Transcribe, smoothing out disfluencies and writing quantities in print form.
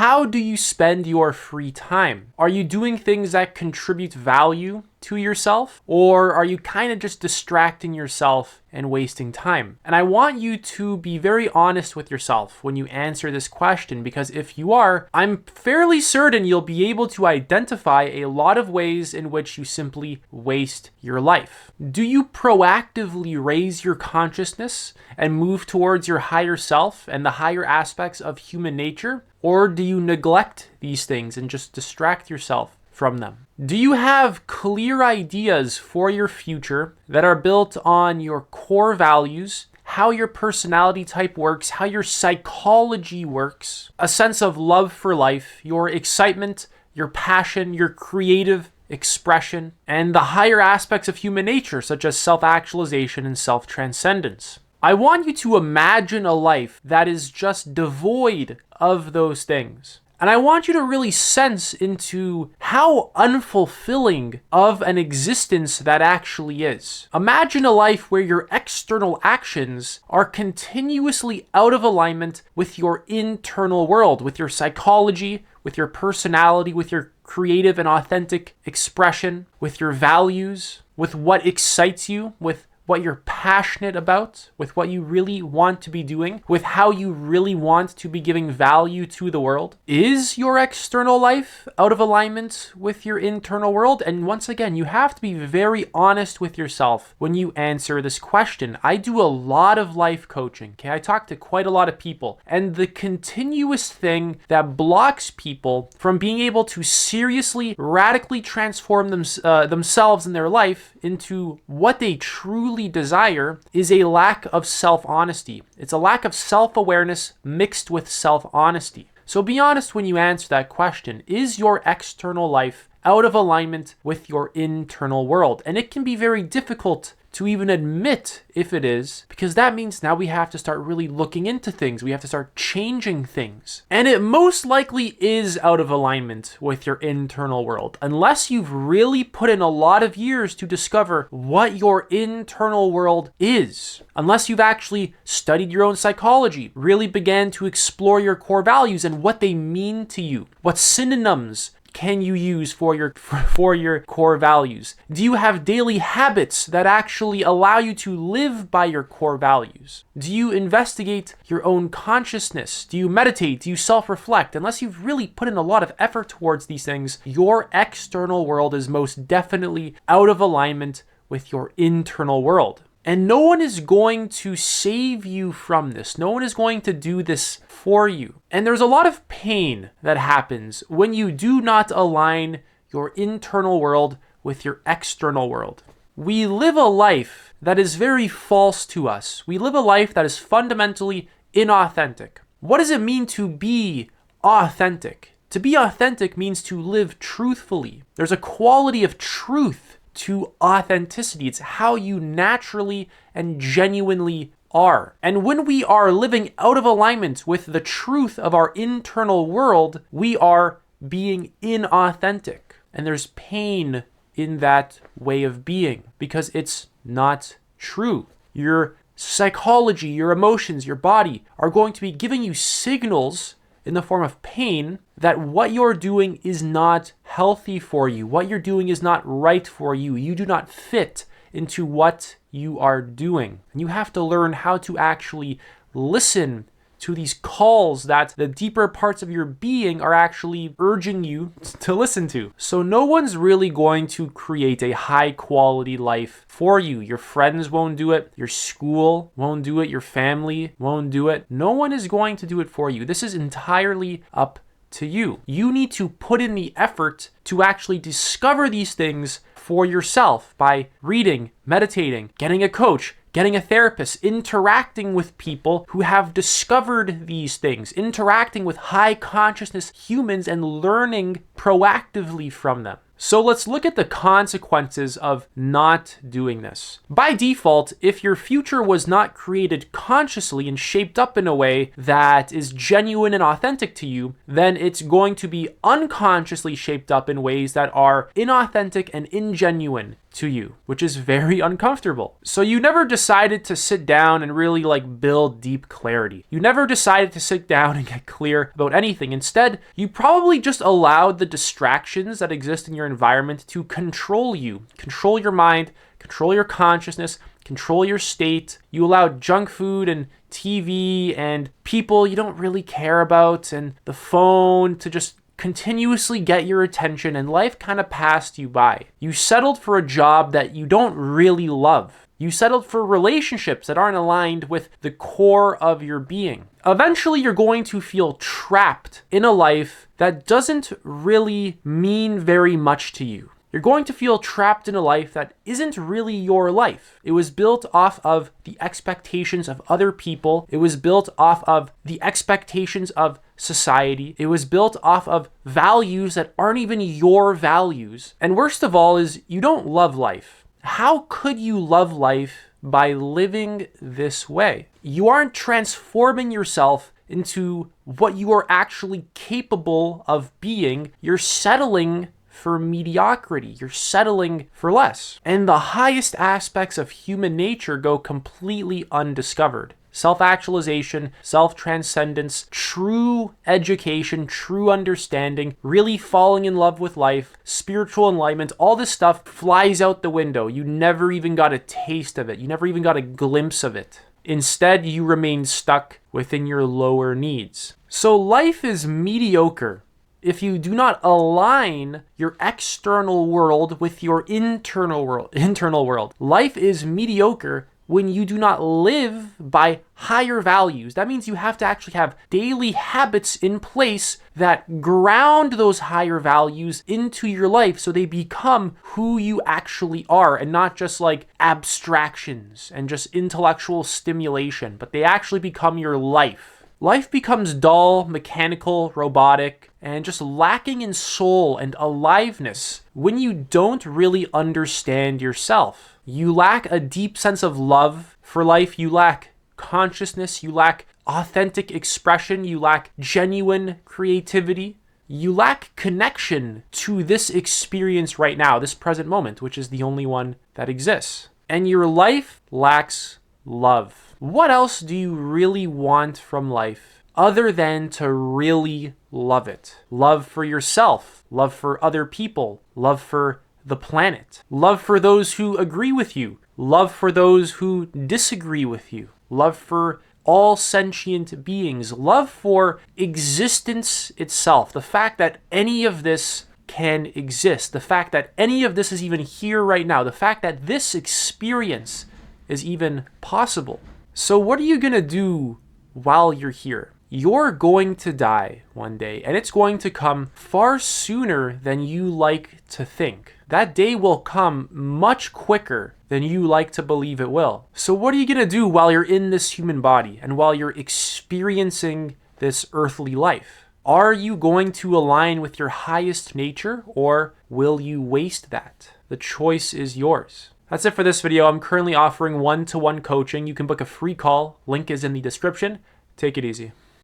How do you spend your free time? Are you doing things that contribute value to yourself? Or are you kind of just distracting yourself and wasting time? And I want you to be very honest with yourself when you answer this question, because if you are, I'm fairly certain you'll be able to identify a lot of ways in which you simply waste your life. Do you proactively raise your consciousness and move towards your higher self and the higher aspects of human nature? Or do you neglect these things and just distract yourself from them? Do you have clear ideas for your future that are built on your core values, how your personality type works, how your psychology works, a sense of love for life, your excitement, your passion, your creative expression, and the higher aspects of human nature, such as self-actualization and self-transcendence? I want you to imagine a life that is just devoid of those things. And I want you to really sense into how unfulfilling of an existence that actually is. Imagine a life where your external actions are continuously out of alignment with your internal world, with your psychology, with your personality, with your creative and authentic expression, with your values, with what excites you, with what you're passionate about, with what you really want to be doing, with how you really want to be giving value to the world. Is your external life out of alignment with your internal world? And once again, you have to be very honest with yourself when you answer this question. I do a lot of life coaching, okay? I talk to quite a lot of people, and the continuous thing that blocks people from being able to seriously, radically transform themselves and their life into what they truly desire is a lack of self-honesty. It's a lack of self-awareness mixed with self-honesty. So be honest when you answer that question. Is your external life out of alignment with your internal world? And it can be very difficult to even admit if it is, because that means now we have to start really looking into things. We have to start changing things. And it most likely is out of alignment with your internal world, unless you've really put in a lot of years to discover what your internal world is. Unless you've actually studied your own psychology, really began to explore your core values and what they mean to you. What synonyms can you use for your core values? Do you have daily habits that actually allow you to live by your core values? Do you investigate your own consciousness? Do you meditate? Do you self-reflect? Unless you've really put in a lot of effort towards these things, your external world is most definitely out of alignment with your internal world. And no one is going to save you from this. No one is going to do this for you. And there's a lot of pain that happens when you do not align your internal world with your external world. We live a life that is very false to us. We live a life that is fundamentally inauthentic. What does it mean to be authentic? To be authentic means to live truthfully. There's a quality of truth to authenticity. It's how you naturally and genuinely are. And when we are living out of alignment with the truth of our internal world, we are being inauthentic. And there's pain in that way of being because it's not true. Your psychology, your emotions, your body are going to be giving you signals in the form of pain that what you're doing is not healthy for you. What you're doing is not right for you. You do not fit into what you are doing. And you have to learn how to actually listen to these calls that the deeper parts of your being are actually urging you to listen to. So no one's really going to create a high quality life for you. Your friends won't do it. Your school won't do it. Your family won't do it. No one is going to do it for you. This is entirely up to you. You need to put in the effort to actually discover these things for yourself by reading, meditating, getting a coach, getting a therapist, interacting with people who have discovered these things, interacting with high consciousness humans and learning proactively from them. So let's look at the consequences of not doing this. By default, if your future was not created consciously and shaped up in a way that is genuine and authentic to you, then it's going to be unconsciously shaped up in ways that are inauthentic and ingenuine to you, which is very uncomfortable. So you never decided to sit down and really build deep clarity. You never decided to sit down and get clear about anything. Instead, you probably just allowed the distractions that exist in your environment to control you, control your mind, control your consciousness, control your state. You allowed junk food and TV and people you don't really care about and the phone to just continuously get your attention, and life kind of passed you by. You settled for a job that you don't really love. You settled for relationships that aren't aligned with the core of your being. Eventually, you're going to feel trapped in a life that doesn't really mean very much to you. You're going to feel trapped in a life that isn't really your life. It was built off of the expectations of other people. It was built off of the expectations of society. It was built off of values that aren't even your values. And worst of all is you don't love life. How could you love life by living this way? You aren't transforming yourself into what you are actually capable of being. You're settling for mediocrity. You're settling for less. And the highest aspects of human nature go completely undiscovered. Self-actualization, self-transcendence, true education, true understanding, really falling in love with life, spiritual enlightenment, all this stuff flies out the window. You never even got a taste of it. You never even got a glimpse of it. Instead, you remain stuck within your lower needs. So life is mediocre if you do not align your external world with your internal world. Life is mediocre when you do not live by higher values. That means you have to actually have daily habits in place that ground those higher values into your life so they become who you actually are, and not just abstractions and just intellectual stimulation, but they actually become your life. Life becomes dull, mechanical, robotic, and just lacking in soul and aliveness when you don't really understand yourself. You lack a deep sense of love for life. You lack consciousness. You lack authentic expression. You lack genuine creativity. You lack connection to this experience right now, this present moment, which is the only one that exists. And your life lacks love. What else do you really want from life other than to really love it? Love for yourself, love for other people, love for the planet, love for those who agree with you, love for those who disagree with you, love for all sentient beings, love for existence itself, the fact that any of this can exist, the fact that any of this is even here right now, the fact that this experience is even possible. So what are you going to do while you're here? You're going to die one day, and it's going to come far sooner than you like to think. That day will come much quicker than you like to believe it will. So what are you going to do while you're in this human body and while you're experiencing this earthly life? Are you going to align with your highest nature, or will you waste that? The choice is yours. That's it for this video. I'm currently offering one-to-one coaching. You can book a free call. Link is in the description. Take it easy.